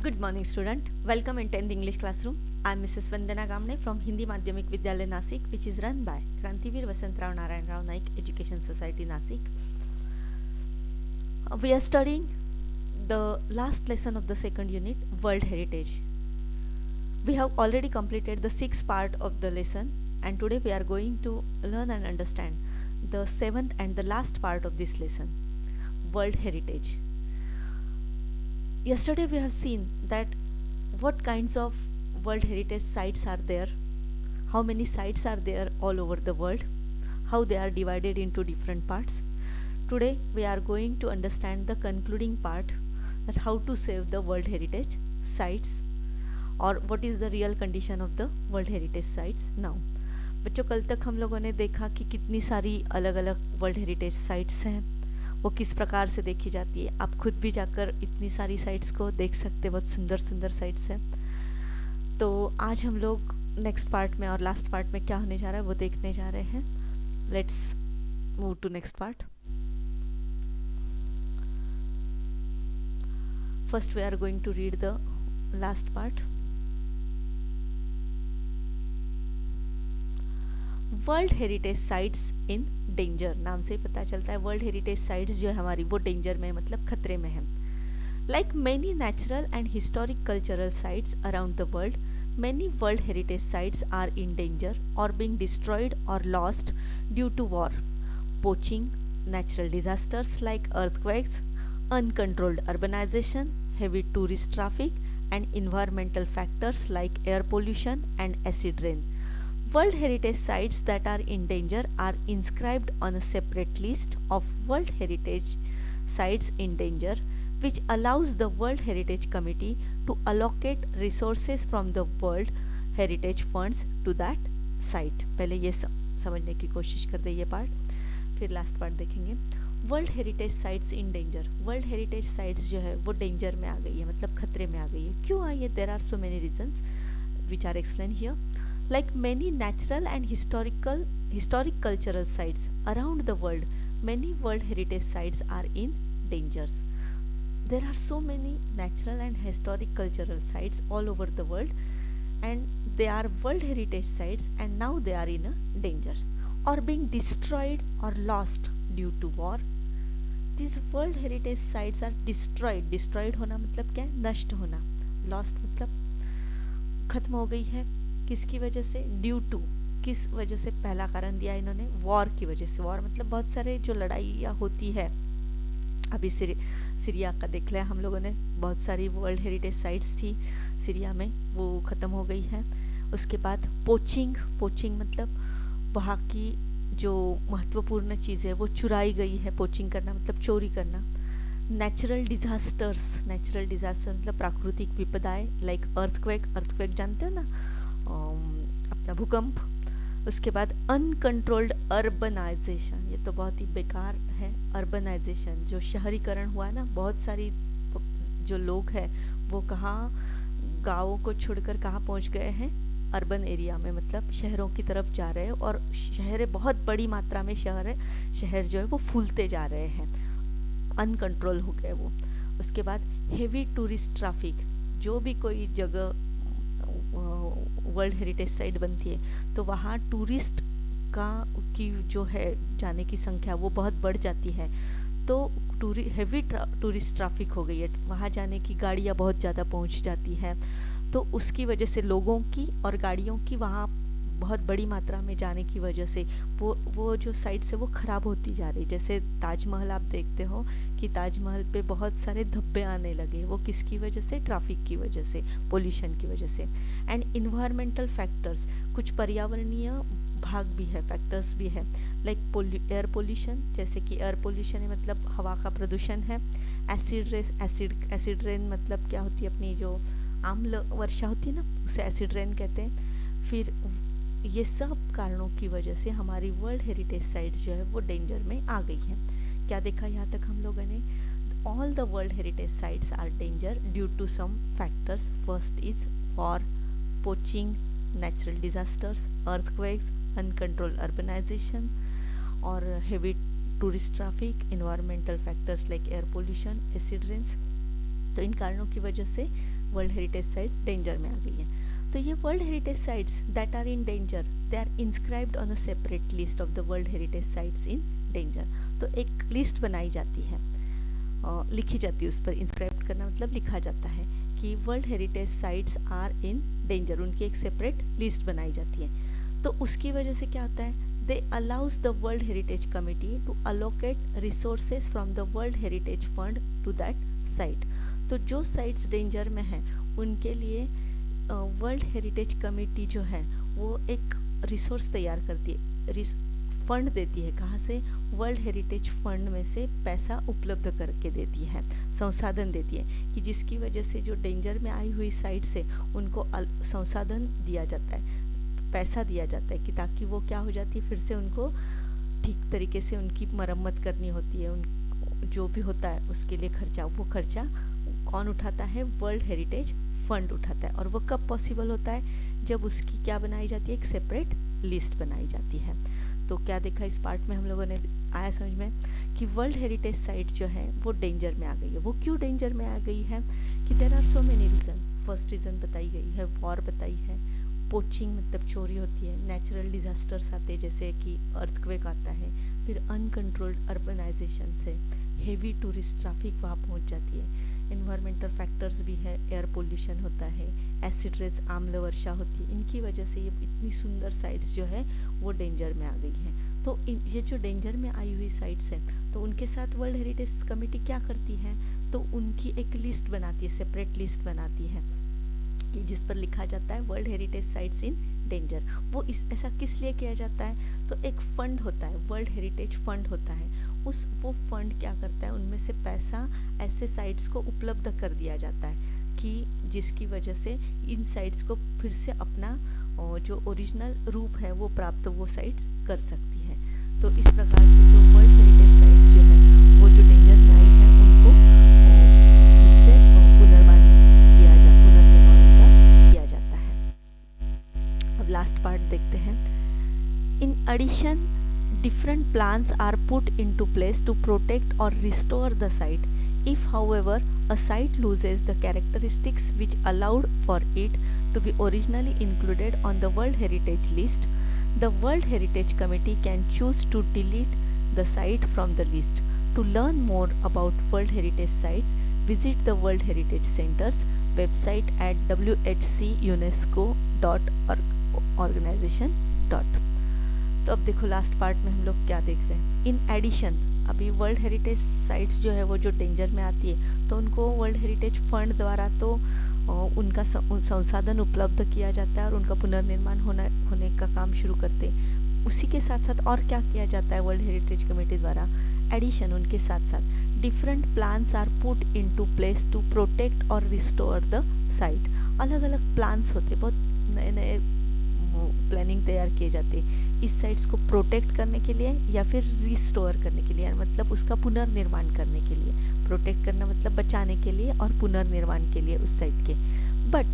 Good morning, student. Welcome in 10th English classroom. I am Mrs. Vandana Gamne from Hindi Madhyamik Vidyalaya Nasik, which is run by Krantivir Vasantrao Narayan Rao Naik Education Society Nasik. We are studying the last lesson of the second unit, World Heritage. We have already completed the sixth part of the lesson, and today we are going to learn and understand the seventh and the last part of this lesson, World Heritage. Yesterday we have seen that what kinds of World Heritage sites are there, how many sites are there all over the world, how they are divided into different parts. Today we are going to understand the concluding part, that how to save the World Heritage sites और what is the real condition of the World Heritage sites now. बच्चों, कल तक हम लोगों ने देखा कि कितनी सारी अलग अलग वर्ल्ड हेरिटेज साइट्स हैं, वो किस प्रकार से देखी जाती है. आप खुद भी जाकर इतनी सारी साइट्स को देख सकते, बहुत सुंदर सुंदर साइट्स हैं. तो आज हम लोग नेक्स्ट पार्ट में और लास्ट पार्ट में क्या होने जा रहा है वो देखने जा रहे हैं. Let's move to next part. First we are going to read the last part. World heritage sites in danger, नाम से ही पता चलता है वर्ल्ड हेरिटेज साइट्स जो है हमारी वो डेंजर में, मतलब खतरे में है. Like many natural and historic cultural sites around the world, many world heritage sites are in danger or being destroyed or lost due to war, poaching, natural disasters like earthquakes, uncontrolled urbanization, heavy tourist traffic, and environmental factors like air pollution and acid rain. World heritage sites that are in danger are inscribed on a separate list of World Heritage Sites in Danger, which allows the World Heritage Committee to allocate resources from the World Heritage Funds to that site. पहले ये समझने की कोशिश कर दे ये part, फिर last part देखेंगे. World heritage sites in danger, world heritage sites जो है वो डेंजर में आ गई है, मतलब खतरे में आ गई है. क्यों आई है? There are so many reasons which are explain here. Like many natural and historic cultural sites around the world, many World Heritage sites are in dangers. There are so many natural and historic cultural sites all over the world, and they are World Heritage sites, and now they are in a danger or being destroyed or lost due to war. These World Heritage sites are destroyed. Destroyed होना मतलब क्या है? नष्ट होना. Lost मतलब खत्म हो गई है. किसकी वजह से? ड्यू टू, किस वजह से? पहला कारण दिया इन्होंने, वॉर की वजह से. वॉर मतलब बहुत सारे जो लड़ाइयाँ होती है, अभी सीरिया का देख लिया हम लोगों ने, बहुत सारी वर्ल्ड हेरिटेज साइट्स थी सीरिया में, वो ख़त्म हो गई है. उसके बाद पोचिंग, पोचिंग मतलब वहाँ की जो महत्वपूर्ण चीज़ है वो चुराई गई है. पोचिंग करना मतलब चोरी करना. नेचुरल डिज़ास्टर्स, नेचुरल डिज़ास्टर मतलब प्राकृतिक विपदाएं, लाइक अर्थक्वेक, अर्थक्वेक जानते हो ना, अपना भूकंप. उसके बाद अनकंट्रोल्ड अर्बनाइजेशन, ये तो बहुत ही बेकार है. अर्बनाइजेशन जो शहरीकरण हुआ ना, बहुत सारी जो लोग हैं वो कहाँ, गाँवों को छोड़कर कहाँ पहुँच गए हैं? अर्बन एरिया में, मतलब शहरों की तरफ जा रहे हैं, और शहर बहुत बड़ी मात्रा में शहर जो है वो फूलते जा रहे हैं, अनकंट्रोल हो गए वो. उसके बाद हेवी टूरिस्ट ट्रैफिक, जो भी कोई जगह वर्ल्ड हेरिटेज साइट बनती है तो वहाँ टूरिस्ट की जो है जाने की संख्या वो बहुत बढ़ जाती है. तो हेवी टूरिस्ट ट्रैफिक हो गई है, वहाँ जाने की गाड़ियाँ बहुत ज़्यादा पहुँच जाती है. तो उसकी वजह से लोगों की और गाड़ियों की वहाँ बहुत बड़ी मात्रा में जाने की वजह से वो जो साइट्स है वो ख़राब होती जा रही. जैसे ताजमहल आप देखते हो कि ताजमहल पे बहुत सारे धब्बे आने लगे, वो किसकी वजह से? ट्रैफिक की वजह से, पोल्यूशन की वजह से. एंड इन्वायरमेंटल फैक्टर्स, कुछ पर्यावरणीय भाग भी है, फैक्टर्स भी है, लाइक एयर पोल्यूशन, जैसे कि एयर पोल्यूशन है मतलब हवा का प्रदूषण है. एसिड रेन मतलब क्या होती है? अपनी जो आम्ल वर्षा होती है ना, उसे एसिड रेन कहते हैं. फिर ये सब कारणों की वजह से हमारी वर्ल्ड हेरिटेज साइट्स जो है वो डेंजर में आ गई हैं. क्या देखा यहाँ तक हम लोगों ने? All the world heritage sites are danger due to some factors. First is war, poaching, natural disasters, earthquakes, uncontrolled urbanization, or heavy tourist traffic, environmental factors like air pollution, acid rains. तो इन कारणों की वजह से world heritage site danger में आ गई है। तो ये world heritage sites that are in danger they are inscribed on a separate list of the world heritage sites in danger. तो एक लिस्ट बनाई जाती है, लिखी जाती है, उस पर इंस्क्राइब करना मतलब लिखा जाता है कि world heritage sites are in danger, उनकी एक सेपरेट लिस्ट बनाई जाती है। तो उसकी वजह से क्या होता है, they allows the world heritage committee to allocate resources from the world heritage fund to that site. तो जो साइट्स डेंजर में हैं उनके लिए वर्ल्ड हेरिटेज कमेटी जो है वो एक रिसोर्स तैयार करती है, फंड देती है। कहाँ से? वर्ल्ड हेरिटेज फंड में से पैसा उपलब्ध करके देती है, संसाधन देती है, कि जिसकी वजह से जो डेंजर में आई हुई साइट से उनको संसाधन दिया जाता है, पैसा दिया जाता है, कि ताकि वो क्या हो जाती है, फिर से उनको ठीक तरीके से उनकी मरम्मत करनी होती है। उन जो भी होता है उसके लिए खर्चा, वो खर्चा कौन उठाता है? वर्ल्ड हेरिटेज फंड उठाता है। और वो कब पॉसिबल होता है? जब उसकी क्या बनाई जाती है? एक सेपरेट लिस्ट बनाई जाती है। तो क्या देखा इस पार्ट में हम लोगों ने, आया समझ में कि वर्ल्ड हेरिटेज साइट जो है वो डेंजर में आ गई है। वो क्यों डेंजर में आ गई है? कि there are so many reason. First reason बताई गई है, वॉर बताई है, पोचिंग मतलब चोरी होती है, नेचुरल डिजास्टर्स आते हैं जैसे कि अर्थक्वेक आता है, फिर अनकंट्रोल्ड अर्बनाइजेशन से हेवी टूरिस्ट ट्रैफिक वहाँ पहुँच जाती है, इन्वायरमेंटल फैक्टर्स भी है, एयर पोल्यूशन होता है, एसिड रेज आम्ल वर्षा होती है। इनकी वजह से ये इतनी सुंदर साइट्स जो है वो डेंजर में आ गई हैं। तो ये जो डेंजर में आई हुई साइट्स हैं तो उनके साथ वर्ल्ड हेरिटेज कमेटी क्या करती है? तो उनकी एक लिस्ट बनाती है, सेपरेट लिस्ट बनाती है, कि जिस पर लिखा जाता है world heritage sites in danger. वो ऐसा किस लिए किया जाता है? तो एक फंड होता है, वर्ल्ड हेरिटेज फंड होता है, वो फंड क्या करता है, उनमें से पैसा ऐसे साइट्स को उपलब्ध कर दिया जाता है कि जिसकी वजह से इन साइट्स को फिर से अपना जो ओरिजिनल रूप है वो प्राप्त वो साइट्स कर सकती है। तो इस प्रकार से जो वर्ल्ड हेरिटेज साइट्स जो है वो जो डेंजर में आई है उनको फिर से पुनर्निर्माण किया जाता है। अब लास्ट पार्ट देखते हैं। In addition different plans are put into place to protect or restore the site. If, however, a site loses the characteristics which allowed for it to be originally included on the World Heritage List, the World Heritage Committee can choose to delete the site from the list. To learn more about World Heritage sites, visit the World Heritage Center's website at whcunesco.organization. तो अब देखो last part में हम लोग क्या देख रहे हैं। इन एडिशन, अभी वर्ल्ड हेरिटेज साइट्स जो है वो जो डेंजर में आती है तो उनको वर्ल्ड हेरिटेज फंड द्वारा तो उनका संसाधन उपलब्ध किया जाता है और उनका पुनर्निर्माण होने का काम शुरू करते हैं। उसी के साथ साथ और क्या किया जाता है वर्ल्ड हेरिटेज कमेटी द्वारा? एडिशन, उनके साथ साथ different plans are put into place to protect और रिस्टोर द साइट। अलग अलग प्लान्स होते, बहुत नए नए प्लानिंग तैयार किए जाते हैं इस साइट्स को प्रोटेक्ट करने के लिए या फिर रिस्टोर करने के लिए, मतलब उसका पुनर्निर्माण करने के लिए। प्रोटेक्ट करना मतलब बचाने के लिए और पुनर्निर्माण के लिए उस साइट के। But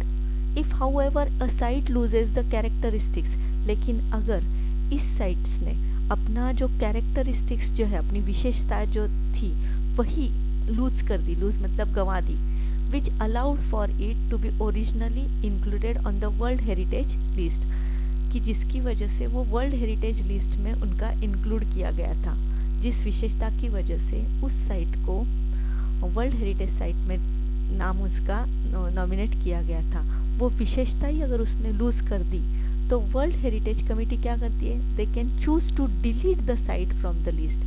if however a site loses the characteristics, लेकिन अगर इस साइट्स ने अपना जो कैरेक्टरिस्टिक्स जो है, अपनी विशेषता जो थी वही लूज कर दी, लूज मतलब गंवा दी, which allowed for it to be originally included on the World Heritage List, कि जिसकी वजह से वो वर्ल्ड हेरिटेज लिस्ट में उनका इंक्लूड किया गया था, जिस विशेषता की वजह से उस साइट को वर्ल्ड हेरिटेज साइट में नाम उसका नॉमिनेट किया गया था, वो विशेषता ही अगर उसने लूज कर दी तो वर्ल्ड हेरिटेज कमेटी क्या करती है? They can choose to delete the site from the list.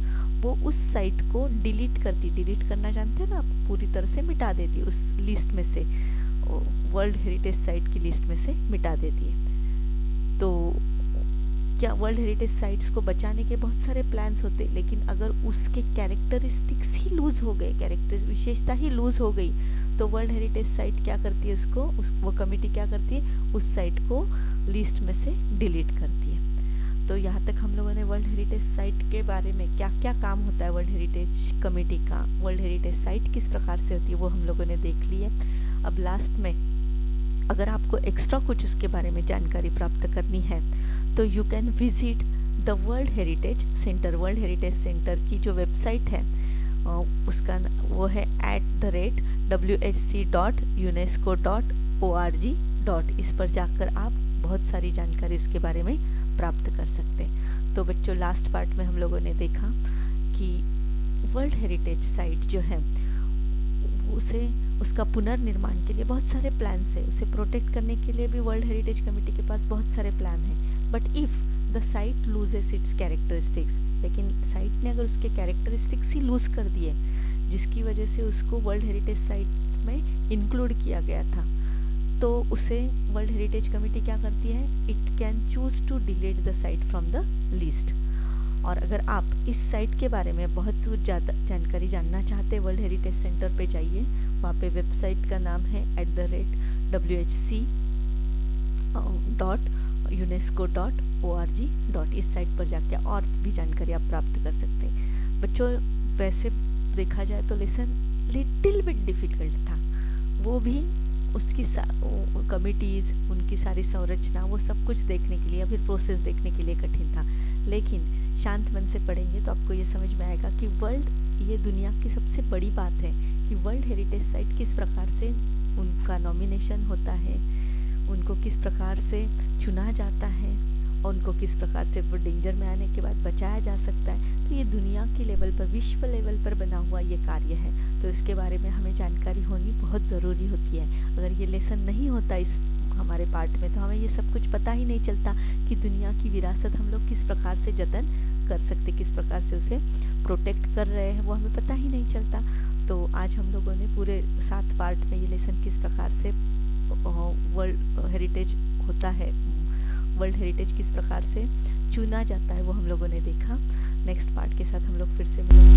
वो उस साइट को डिलीट करती, डिलीट करना जानते हैं ना, पूरी तरह से मिटा देती, उस लिस्ट में से, वर्ल्ड हेरिटेज साइट की लिस्ट में से मिटा देती है। तो क्या वर्ल्ड हेरिटेज साइट्स को बचाने के बहुत सारे प्लान्स होते हैं, लेकिन अगर उसके कैरेक्टरिस्टिक्स ही लूज हो गए, कैरेक्टर विशेषता ही लूज हो गई, तो वर्ल्ड हेरिटेज साइट क्या करती है? वो कमेटी क्या करती है? उस साइट को लिस्ट में से डिलीट करती है। तो यहाँ तक हम लोगों ने वर्ल्ड हेरिटेज साइट के बारे में क्या क्या काम होता है वर्ल्ड हेरिटेज कमेटी का, वर्ल्ड हेरिटेज साइट किस प्रकार से होती है, वो हम लोगों ने देख ली है। अब लास्ट में अगर आपको एक्स्ट्रा कुछ उसके बारे में जानकारी प्राप्त करनी है तो you can visit the world heritage centre. World heritage centre की जो वेबसाइट है उसका वो है whc.unesco.org. इस पर जाकर आप बहुत सारी जानकारी इसके बारे में प्राप्त कर सकते हैं। तो बच्चों, लास्ट पार्ट में हम लोगों ने देखा कि वर्ल्ड हेरिटेज साइट जो है उसका पुनर्निर्माण के लिए बहुत सारे प्लान्स है। उसे प्रोटेक्ट करने के लिए भी वर्ल्ड हेरिटेज कमेटी के पास बहुत सारे प्लान हैं। But if the site loses it's characteristics, लेकिन साइट ने अगर उसके कैरेक्टरिस्टिक्स ही लूज़ कर दिए जिसकी वजह से उसको वर्ल्ड हेरिटेज साइट में इंक्लूड किया गया था, तो उसे वर्ल्ड हेरिटेज कमेटी क्या करती है, it can choose to delete the site from the list. और अगर आप इस साइट के बारे में बहुत ज़्यादा जानकारी जानना चाहते हैं, वर्ल्ड हेरिटेज सेंटर पे जाइए, वहाँ पे वेबसाइट का नाम है @whc.unesco.org. इस साइट पर जाके और भी जानकारी आप प्राप्त कर सकते हैं। बच्चों, वैसे देखा जाए तो लेसन लिटिल बिट डिफ़िकल्ट था, वो भी उसकी कमिटीज़, उनकी सारी संरचना, वो सब कुछ देखने के लिए, फिर प्रोसेस देखने के लिए कठिन था। लेकिन शांत मन से पढ़ेंगे तो आपको ये समझ में आएगा कि ये दुनिया की सबसे बड़ी बात है कि वर्ल्ड हेरिटेज साइट किस प्रकार से उनका नॉमिनेशन होता है, उनको किस प्रकार से चुना जाता है और उनको किस प्रकार से वो डेंजर में आने के बाद बचाया जा सकता है। तो ये दुनिया के लेवल पर, विश्व लेवल पर बना हुआ ये कार्य है, तो इसके बारे में हमें जानकारी होनी बहुत ज़रूरी होती है। अगर ये लेसन नहीं होता इस हमारे पार्ट में तो हमें ये सब कुछ पता ही नहीं चलता कि दुनिया की विरासत हम लोग किस प्रकार से जतन कर सकते, किस प्रकार से उसे प्रोटेक्ट कर रहे हैं, वो हमें पता ही नहीं चलता। तो आज हम लोगों ने पूरे 7 पार्ट में ये लेसन किस प्रकार से वर्ल्ड हेरिटेज होता है, वर्ल्ड हेरिटेज किस प्रकार से चुना जाता है, वो हम लोगों ने देखा। नेक्स्ट पार्ट के साथ हम लोग फिर से मिलेंगे।